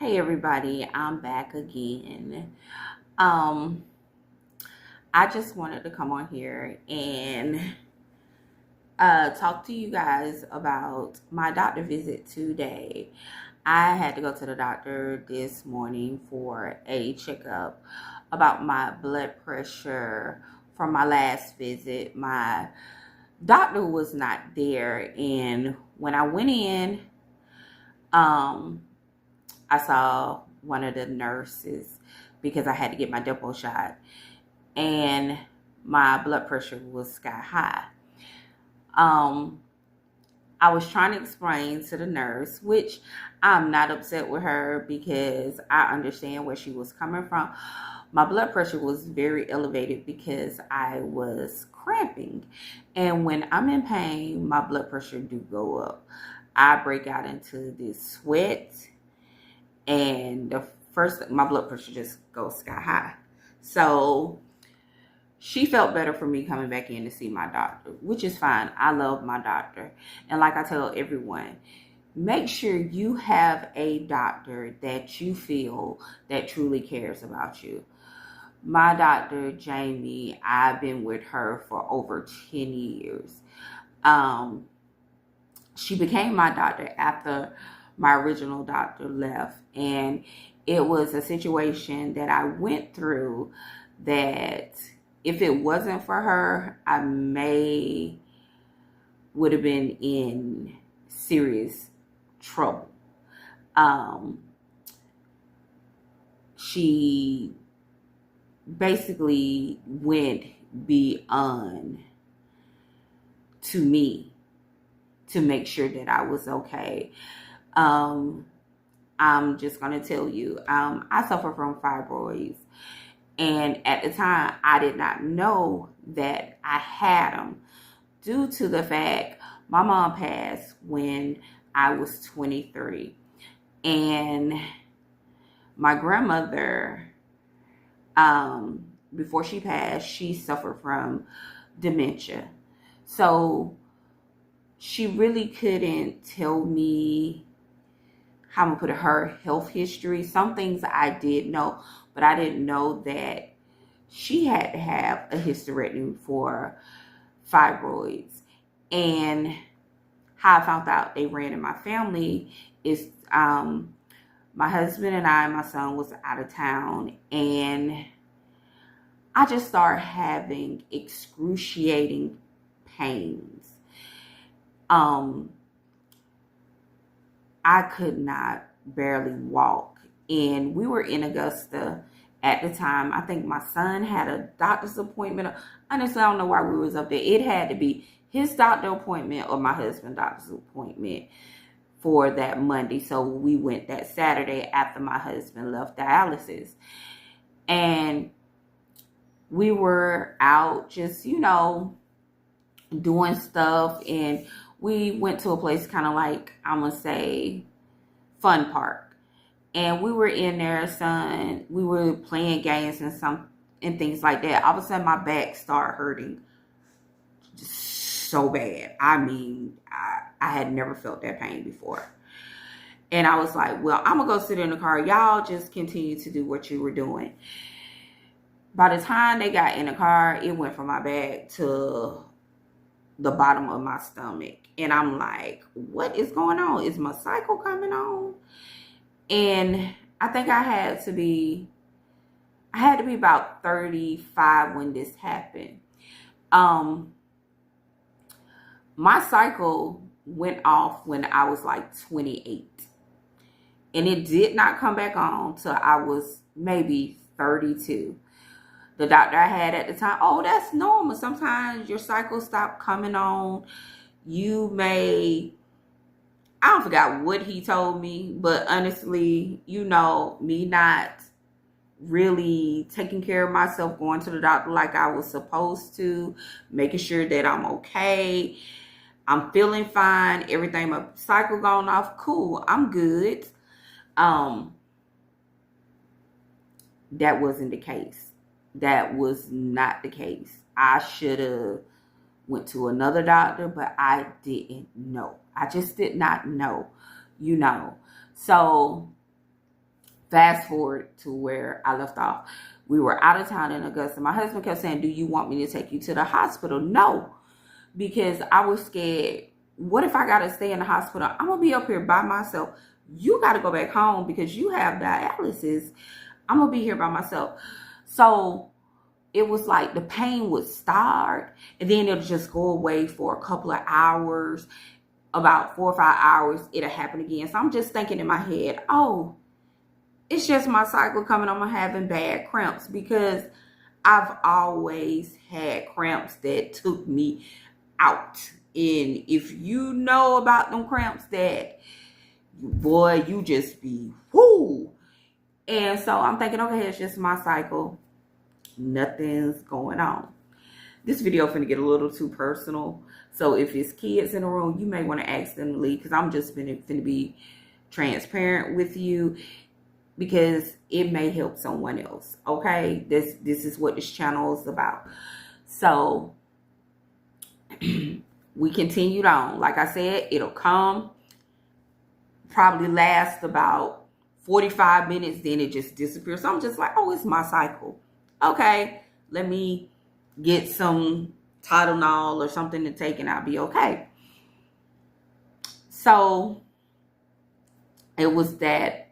Hey everybody, I'm back again. Um, I just wanted to come on here and talk to you guys about my doctor visit today. I had to go to the doctor this morning for a checkup about my blood pressure from my last visit. My doctor was not there, and when I went in, um, I saw one of the nurses because I had to get my depot shot, and my blood pressure was sky high. Um, I was trying to explain to the nurse, which I'm not upset with her because I understand where she was coming from. My blood pressure was very elevated because I was cramping. And when I'm in pain, my blood pressure do go up. I break out into this sweat, and my blood pressure just goes sky high. So she felt better for me coming back in to see my doctor, which is fine. I love my doctor. And like I tell everyone, make sure you have a doctor that you feel that truly cares about you. My doctor, Jamie, I've been with her for over 10 years. Um, she became my doctor after my original doctor left. And it was a situation that I went through that if it wasn't for her, I may would have been in serious trouble. Um, she basically went beyond to me to make sure that I was okay. I'm just going to tell you, I suffer from fibroids. And at the time, I did not know that I had them due to the fact my mom passed when I was 23. And my grandmother, before she passed, she suffered from dementia. So she really couldn't tell me how I'm gonna put it, her health history. Some things I did know, but I didn't know that she had to have a hysterectomy for fibroids. And how I found out they ran in my family is my husband and I, my son was out of town, and I just started having excruciating pains. I could not barely walk. And we were in Augusta at the time. I think my son had a doctor's appointment. Honestly, I don't know why we was up there. It had to be his doctor appointment or my husband's doctor's appointment for that Monday. So we went that Saturday after my husband left dialysis. And we were out just, doing stuff. And we went to a place kind of like, I'm going to say, fun park. And we were in there, son. We were playing games and things like that. All of a sudden, my back started hurting just so bad. I mean, I had never felt that pain before. And I was like, well, I'm going to go sit in the car. Y'all just continue to do what you were doing. By the time they got in the car, it went from my back to the bottom of my stomach. And I'm like, what is going on? Is my cycle coming on? And I think I had to be about 35 when this happened. My cycle went off when I was like 28. And it did not come back on till I was maybe 32. The doctor I had at the time, oh, that's normal. Sometimes your cycle stop coming on. I don't forget what he told me, but honestly, me not really taking care of myself, going to the doctor like I was supposed to, making sure that I'm okay, I'm feeling fine, everything, my cycle going off, cool, I'm good. That wasn't the case. That was not the case. I should have went to another doctor, but I didn't know. I just did not know, So fast forward to where I left off. We were out of town in Augusta. My husband kept saying, do you want me to take you to the hospital? No, because I was scared. What if I got to stay in the hospital? I'm going to be up here by myself. You got to go back home because you have dialysis. I'm going to be here by myself. So it was like the pain would start and then it'll just go away for a couple of hours. About 4 or 5 hours, it'll happen again. So I'm just thinking in my head, oh, it's just my cycle coming on. I'm having bad cramps because I've always had cramps that took me out. And if you know about them cramps that, boy, you just be whoo. And so I'm thinking, okay, it's just my cycle. Nothing's going on. This video finna get a little too personal. So if it's kids in the room, you may want to ask them to leave because I'm just finna be transparent with you because it may help someone else. Okay? This is what this channel is about. So we continued on. Like I said, it'll come. Probably last about 45 minutes, then it just disappears. So I'm just like, oh, it's my cycle. Okay, let me get some Tylenol or something to take and I'll be okay. So it was that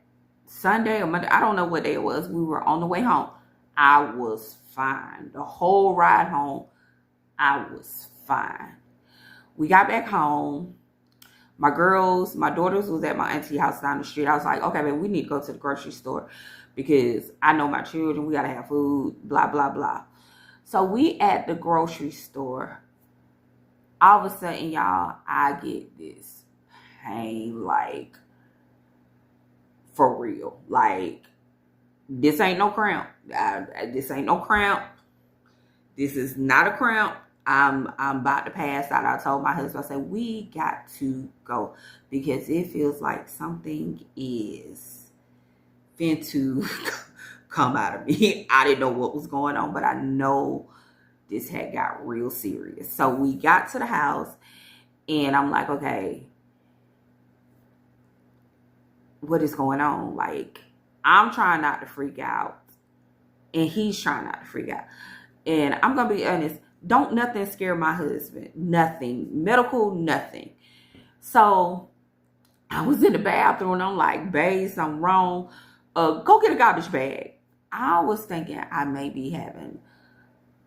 Sunday or Monday, I don't know what day it was. We were on the way home. I was fine. The whole ride home, I was fine. We got back home. My daughters was at my auntie house down the street. I was like, okay, man, we need to go to the grocery store because I know my children, we got to have food, blah, blah, blah. So we at the grocery store. All of a sudden, y'all, I get this pain, like, for real. Like, this ain't no cramp. This ain't no cramp. This is not a cramp. I'm about to pass out. I told my husband, I said, we got to go because it feels like something is fin to come out of me. I didn't know what was going on, but I know this had got real serious. So we got to the house and I'm like, okay, what is going on? Like, I'm trying not to freak out and he's trying not to freak out. And I'm going to be honest, don't nothing scare my husband. Nothing. Medical, nothing. So I was in the bathroom and I'm like, babe, something wrong. Go get a garbage bag. I was thinking I may be having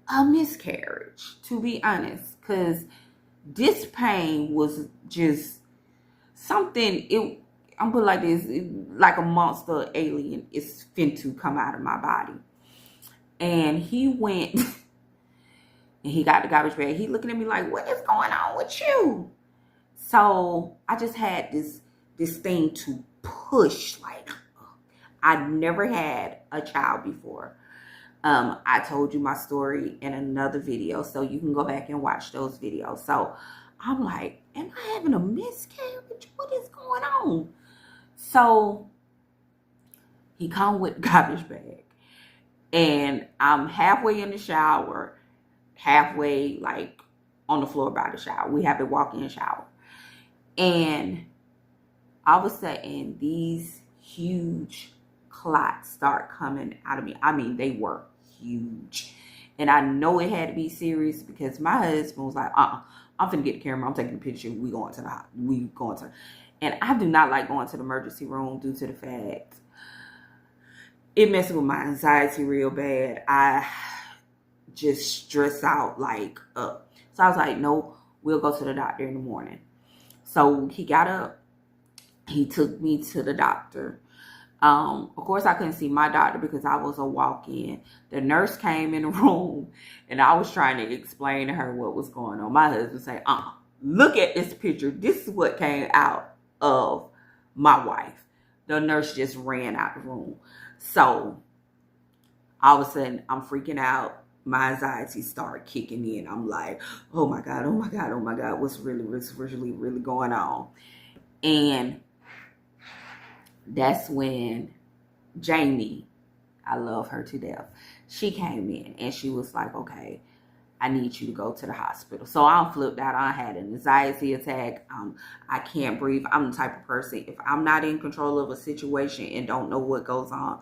a miscarriage, to be honest, because this pain was just something, I'm put like this, like a monster alien is fin to come out of my body. And he went and he got the garbage bag. He looking at me like, what is going on with you? So I just had this thing to push. Like, I never had a child before. I told you my story in another video, so you can go back and watch those videos. So I'm like, am I having a miscarriage? What is going on? So he come with the garbage bag. And I'm halfway in the shower, halfway like on the floor by the shower. We have a walk-in shower. And all of a sudden, these huge clots start coming out of me. I mean, they were huge. And I know it had to be serious because my husband was like, I'm finna get the camera. I'm taking a picture. We going to. And I do not like going to the emergency room due to the fact it messes with my anxiety real bad. I just stress out like up. So I was like, no, we'll go to the doctor in the morning. So he got up. He took me to the doctor. Of course, I couldn't see my doctor because I was a walk-in. The nurse came in the room, and I was trying to explain to her what was going on. My husband said, look at this picture. This is what came out of my wife. The nurse just ran out the room. So all of a sudden, I'm freaking out. My anxiety started kicking in. I'm like, oh my God, oh my God, oh my God, what's really going on? And that's when Jamie, I love her to death, she came in and she was like, okay, I need you to go to the hospital. So I'm flipped out. I had an anxiety attack. I can't breathe. I'm the type of person, if I'm not in control of a situation and don't know what goes on,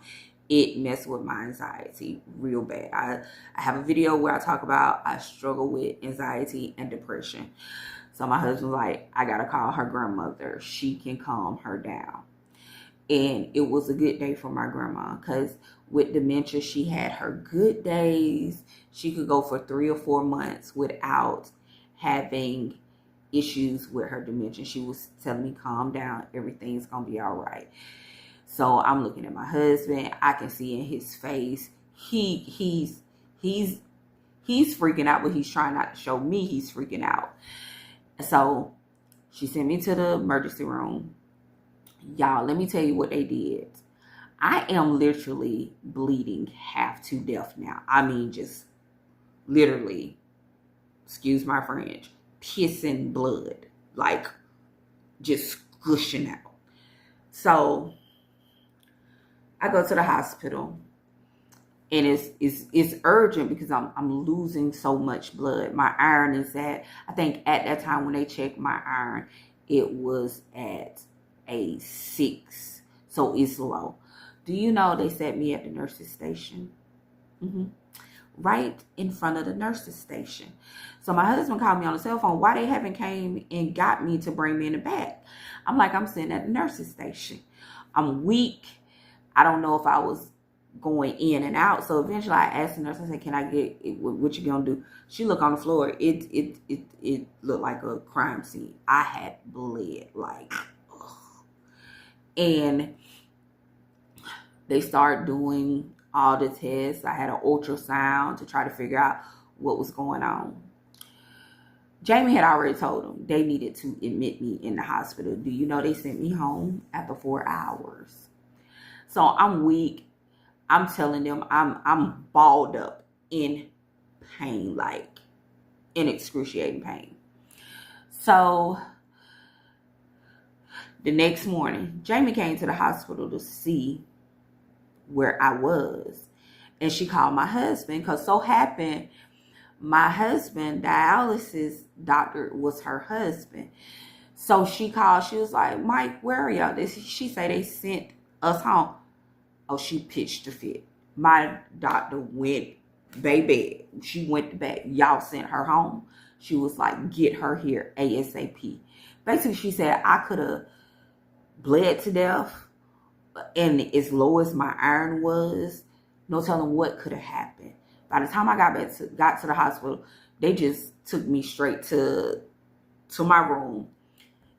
it messes with my anxiety real bad. I have a video where I talk about I struggle with anxiety and depression. So my husband's like, I got to call her grandmother. She can calm her down. And it was a good day for my grandma, because with dementia, she had her good days. She could go for 3 or 4 months without having issues with her dementia. She was telling me, calm down, everything's going to be all right. So I'm looking at my husband. I can see in his face, he's freaking out, but he's trying not to show me he's freaking out. So she sent me to the emergency room. Y'all, let me tell you what they did. I am literally bleeding half to death now. I mean, just literally, excuse my French, pissing blood. Like, just gushing out. So I go to the hospital, and it's urgent because I'm losing so much blood. My iron is at, I think at that time when they checked my iron, it was at a 6. So it's low. Do you know they set me at the nurse's station? Right in front of the nurse's station. So my husband called me on the cell phone. Why they haven't came and got me to bring me in the back? I'm like, I'm sitting at the nurse's station. I'm weak. I don't know if I was going in and out. So eventually I asked the nurse, I said, can I get it? What you gonna do? She looked on the floor. It looked like a crime scene. I had bled like, ugh. And they started doing all the tests. I had an ultrasound to try to figure out what was going on. Jamie had already told them they needed to admit me in the hospital. Do you know they sent me home after 4 hours? So I'm weak. I'm telling them I'm balled up in pain, like in excruciating pain. So the next morning, Jamie came to the hospital to see where I was. And she called my husband, because so happened my husband, dialysis doctor, was her husband. So she called, she was like, Mike, where are y'all? She said they sent us home. Oh, she pitched a fit. My doctor went, baby, she went to bed. Y'all sent her home. She was like, get her here ASAP. Basically, she said I could have bled to death, and as low as my iron was, no telling what could have happened. By the time I got to the hospital, they just took me straight to my room.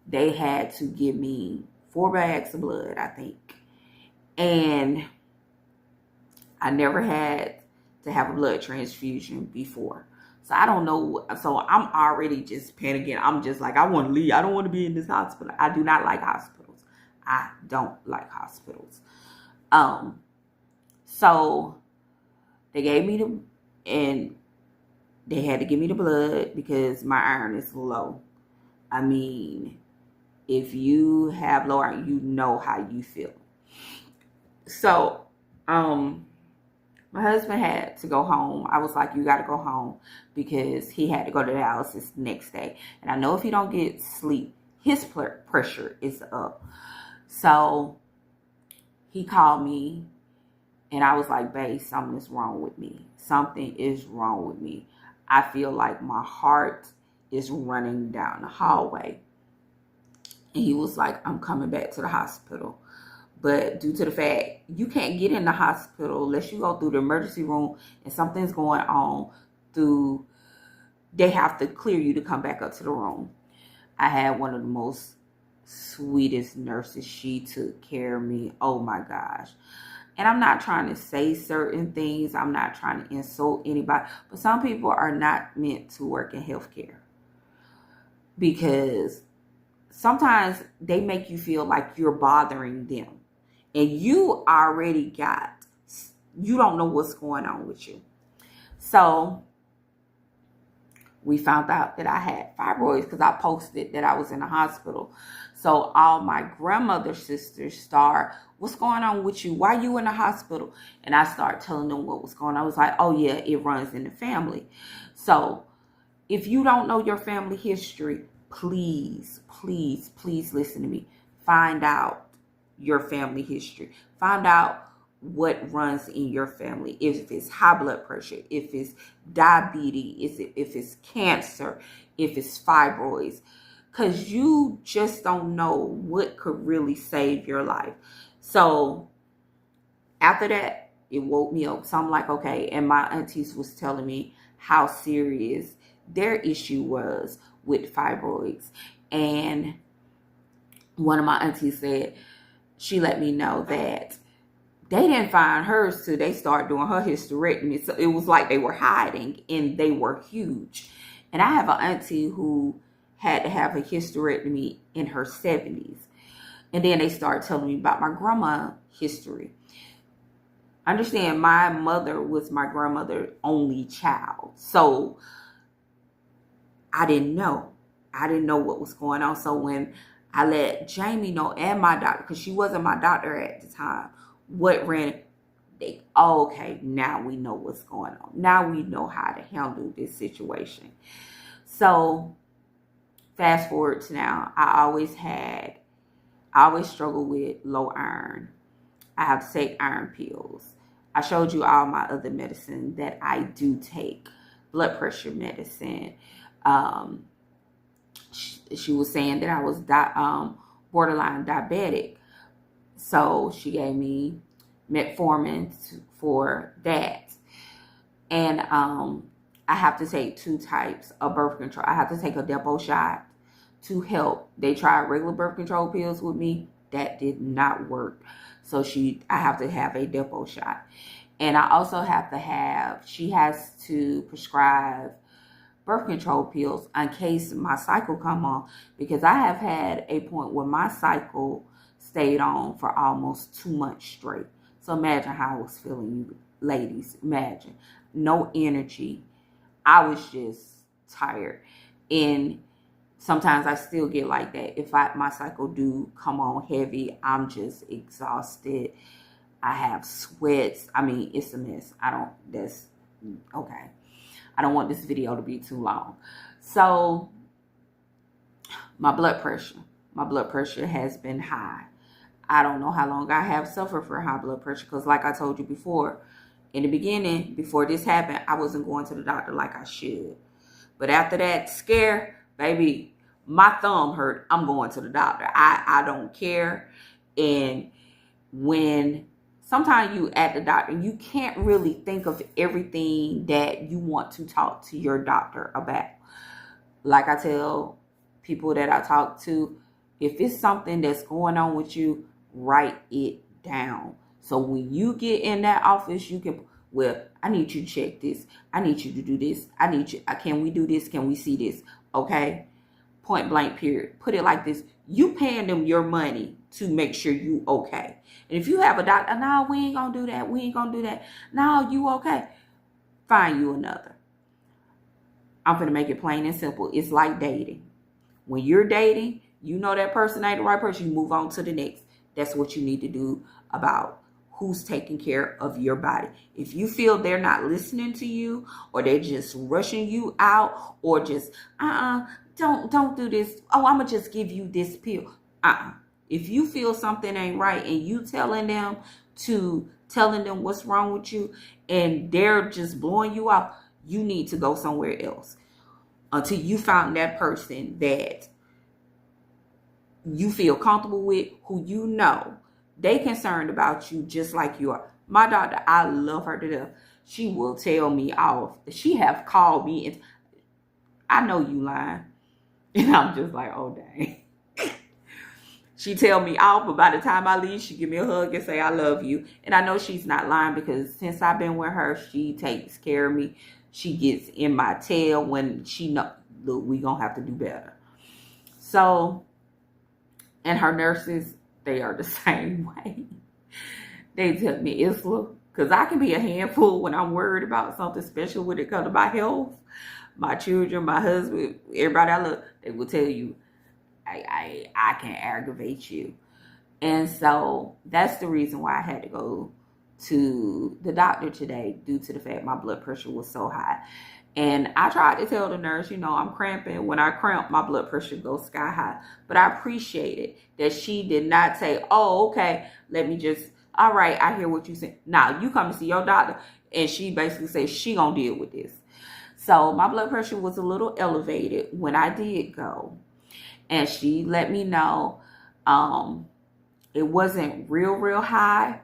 They had to give me 4 bags of blood, I think. And I never had to have a blood transfusion before. So I don't know. So I'm already just panicking. I'm just like, I want to leave. I don't want to be in this hospital. I do not like hospitals. I don't like hospitals. So they gave me and they had to give me the blood because my iron is low. I mean, if you have low iron, you know how you feel. So, my husband had to go home. I was like, you got to go home, because he had to go to dialysis the next day. And I know if he don't get sleep, his pressure is up. So he called me, and I was like, babe, something is wrong with me. Something is wrong with me. I feel like my heart is running down the hallway. And he was like, I'm coming back to the hospital. But due to the fact you can't get in the hospital unless you go through the emergency room and something's going on, they have to clear you to come back up to the room. I had one of the most sweetest nurses. She took care of me. Oh my gosh. And I'm not trying to say certain things. I'm not trying to insult anybody. But some people are not meant to work in healthcare, because sometimes they make you feel like you're bothering them. And you don't know what's going on with you. So we found out that I had fibroids because I posted that I was in the hospital. So all my grandmother's sisters start, what's going on with you? Why are you in the hospital? And I start telling them what was going on. I was like, oh yeah, it runs in the family. So if you don't know your family history, please, please, please listen to me. Find out your family history. Find out what runs in your family. If it's high blood pressure, if it's diabetes, if it's cancer, if it's fibroids, because you just don't know what could really save your life. So after that, it woke me up. So I'm like, okay. And my aunties was telling me how serious their issue was with fibroids. And one of my aunties said, she let me know that they didn't find hers till they started doing her hysterectomy. So it was like they were hiding and they were huge. And I have an auntie who had to have a hysterectomy in her 70s. And then they started telling me about my grandma history. Understand, my mother was my grandmother's only child. So I didn't know. I didn't know what was going on. So when I let Jamie know and my doctor, because she wasn't my doctor at the time, what ran, okay, now we know what's going on. Now we know how to handle this situation. So fast forward to now, I always struggle with low iron. I have to take iron pills. I showed you all my other medicine that I do take. Blood pressure medicine. She was saying that I was borderline diabetic. So she gave me metformin for that. And I have to take 2 types of birth control. I have to take a depot shot to help. They tried regular birth control pills with me. That did not work. So I have to have a depot shot. And I also have to she has to prescribe birth control pills in case my cycle come on, because I have had a point where my cycle stayed on for almost 2 months straight. So imagine how I was feeling, you ladies. Imagine. No energy. I was just tired. And sometimes I still get like that. If my cycle do come on heavy, I'm just exhausted. I have sweats. I mean, it's a mess. That's okay. I don't want this video to be too long. So my blood pressure has been high. I don't know how long I have suffered from high blood pressure, because like I told you before, in the beginning, before this happened, I wasn't going to the doctor like I should. But after that scare, baby, my thumb hurt. I'm going to the doctor. I don't care. And when sometimes you at the doctor, you can't really think of everything that you want to talk to your doctor about. Like I tell people that I talk to, if it's something that's going on with you, write it down. So when you get in that office, you can, well, I need you to check this. I need you to do this. Can we do this? Can we see this? Okay. Point blank period. Put it like this. You paying them your money to make sure you okay. And if you have a doctor, no, we ain't gonna do that. We ain't gonna do that. No, you okay. Find you another. I'm gonna make it plain and simple. It's like dating. When you're dating, you know that person ain't the right person, you move on to the next. That's what you need to do about who's taking care of your body. If you feel they're not listening to you, or they're just rushing you out, or just, don't do this. Oh, I'm going to just give you this pill. If you feel something ain't right and you telling them what's wrong with you, and they're just blowing you out, you need to go somewhere else until you found that person that you feel comfortable with, who you know they concerned about you just like you are. My doctor, I love her to death. She will tell me off. She have called me and I know you lying. And I'm just like, oh dang. She tell me off, but by the time I leave, she give me a hug and say, I love you. And I know she's not lying, because since I've been with her, she takes care of me. She gets in my tail when she know, look, we gonna have to do better. So, and her nurses, they are the same way. They tell me, Isla, because I can be a handful when I'm worried about something special when it comes to my health. my children, my husband, everybody I love, they will tell you, I can aggravate you. And so that's the reason why I had to go to the doctor today, due to the fact my blood pressure was so high. And I tried to tell the nurse, I'm cramping. When I cramp, my blood pressure goes sky high. But I appreciated that she did not say, oh, okay, let me just, all right, I hear what you said. Now, you come to see your doctor, and she basically says she gonna deal with this. So my blood pressure was a little elevated when I did go. And she let me know it wasn't real high.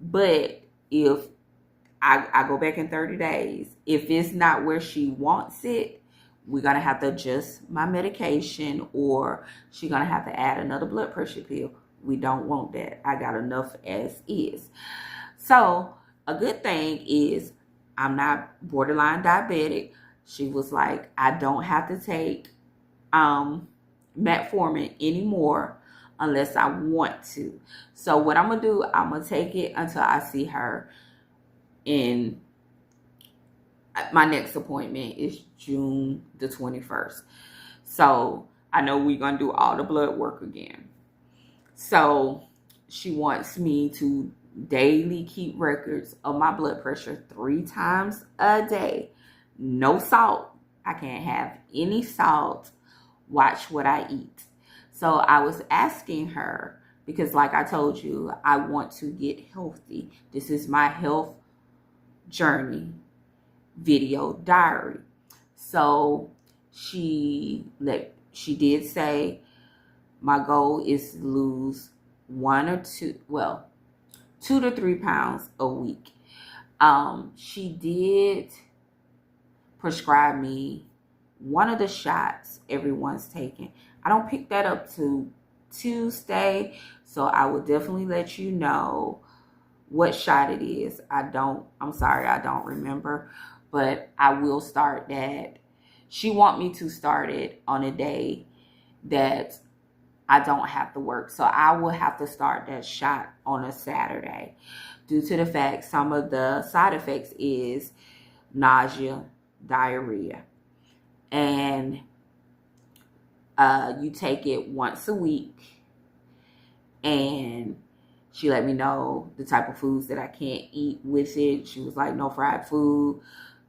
But if I go back in 30 days, if it's not where she wants it, we're going to have to adjust my medication, or she's going to have to add another blood pressure pill. We don't want that. I got enough as is. So a good thing is I'm not borderline diabetic. She was like, I don't have to take metformin anymore unless I want to. So what I'm going to do, I'm going to take it until I see her. In my next appointment is June the 21st. So I know we're going to do all the blood work again. So she wants me to daily keep records of my blood pressure 3 times a day. No salt. I can't have any salt. Watch what I eat. So I was asking her, because like I told you, I want to get healthy. This is my health journey video diary. So she did say my goal is to lose 2 to 3 pounds a week. She did prescribe me one of the shots everyone's taking. I don't pick that up to Tuesday, so I will definitely let you know what shot it is. I'm sorry, I don't remember, but I will start that. She want me to start it on a day that I don't have to work. So I will have to start that shot on a Saturday, due to the fact some of the side effects is nausea, diarrhea. And you take it once a week. And she let me know the type of foods that I can't eat with it. She was like, no fried food,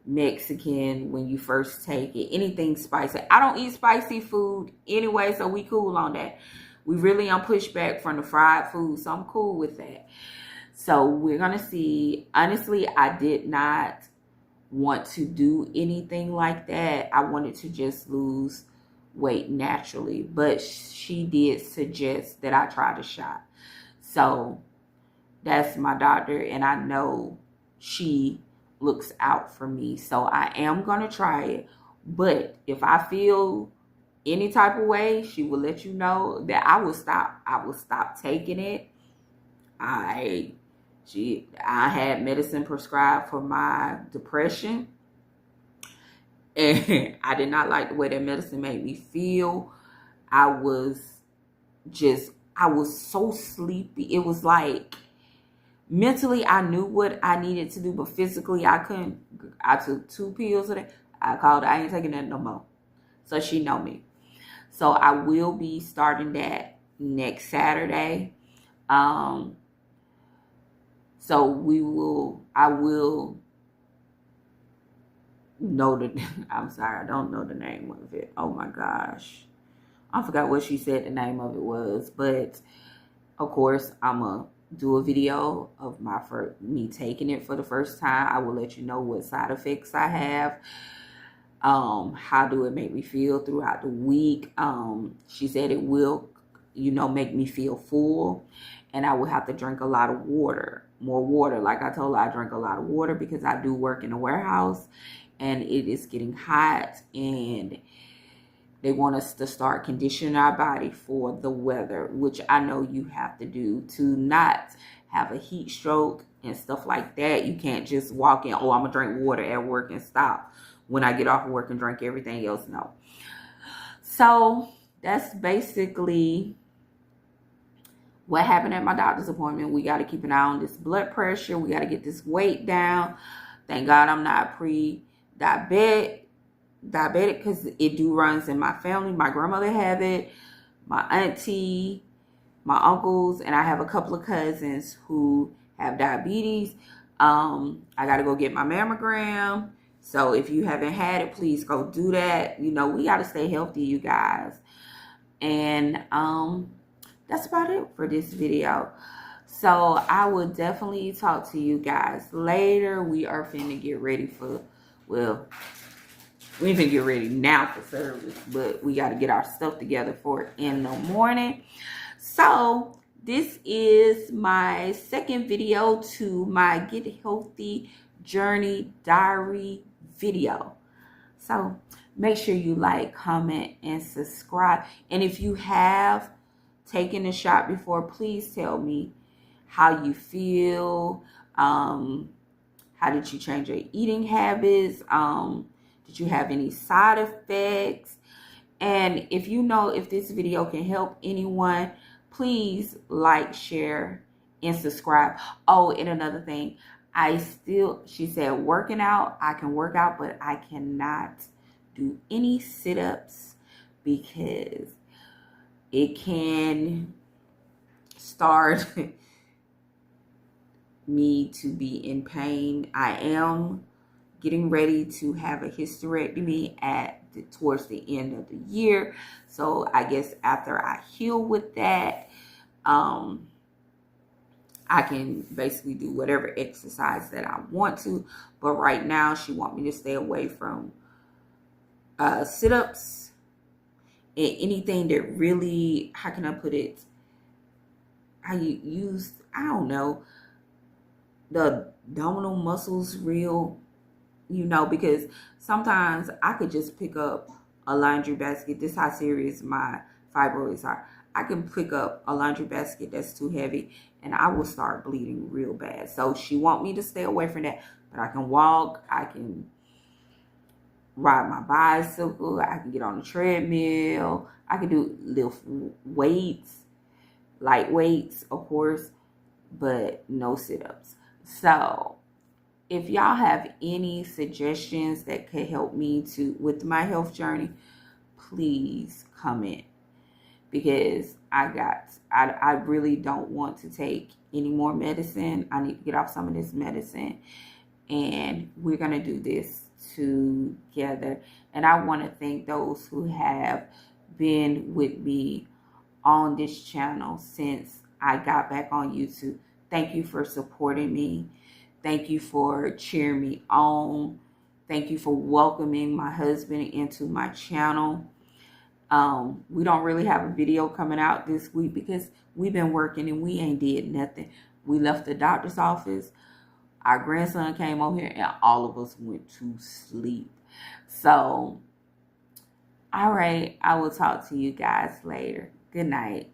Mexican when you first take it, anything spicy. I don't eat spicy food anyway, so we cool on that. We really on pushback from the fried food, so I'm cool with that. So we're going to see. Honestly, I did not want to do anything like that. I wanted to just lose weight naturally, but she did suggest that I try the shot. So that's my doctor, and I know she looks out for me. So I am going to try it. But if I feel any type of way, she will let you know that I will stop. I will stop taking it. I had medicine prescribed for my depression, and I did not like the way that medicine made me feel. I was so sleepy. It was like mentally I knew what I needed to do, but physically I couldn't. I took 2 pills a day. I called her. I ain't taking that no more. So she know me. So I will be starting that next Saturday. So I will know I'm sorry, I don't know the name of it. Oh my gosh. I forgot what she said the name of it was, but of course I'm gonna do a video of me taking it for the first time. I will let you know what side effects I have. How do it make me feel throughout the week? She said it will, make me feel full, and I will have to drink a lot of water, more water. Like I told her, I drink a lot of water because I do work in a warehouse, and it is getting hot, and they want us to start conditioning our body for the weather, which I know you have to do to not have a heat stroke and stuff like that. You can't just walk in, I'm going to drink water at work and stop when I get off of work and drink everything else. No. So that's basically what happened at my doctor's appointment. We got to keep an eye on this blood pressure. We got to get this weight down. Thank God I'm not pre-diabetic. diabetic because it do runs in my family. My grandmother have it, my auntie, my uncles, and I have a couple of cousins who have diabetes. I got to go get my mammogram. So if you haven't had it, please go do that. You know, we got to stay healthy, you guys. And that's about it for this video. So I will definitely talk to you guys later. We are finna get ready for, well, we ain't finna get ready now for service, but we got to get our stuff together for it in the morning. So this is my second video to my Get Healthy Journey Diary video. So make sure you like, comment, and subscribe. And if you have taken a shot before, please tell me how you feel. How did you change your eating habits? Did you have any side effects? And if you know if this video can help anyone, please like, share, and subscribe. Oh, and another thing, she said working out, I can work out, but I cannot do any sit-ups because it can start me to be in pain. I am getting ready to have a hysterectomy towards the end of the year. So I guess after I heal with that, I can basically do whatever exercise that I want to. But right now, she wants me to stay away from sit-ups and anything that really, how can I put it? How you use, I don't know, the abdominal muscles real, you know, because sometimes I could just pick up a laundry basket. This is how serious my fibroids are. I can pick up a laundry basket that's too heavy and I will start bleeding real bad. So she want me to stay away from that. But I can walk, I can ride my bicycle, I can get on the treadmill, I can do lift weights, light weights, of course, but no sit-ups. So if y'all have any suggestions that could help me with my health journey, please comment, because I really don't want to take any more medicine. I need to get off some of this medicine, and we're going to do this together. And I want to thank those who have been with me on this channel since I got back on YouTube. Thank you for supporting me. Thank you for cheering me on. Thank you for welcoming my husband into my channel. We don't really have a video coming out this week because we've been working and we ain't did nothing. We left the doctor's office. Our grandson came over here and all of us went to sleep. So, all right, I will talk to you guys later. Good night.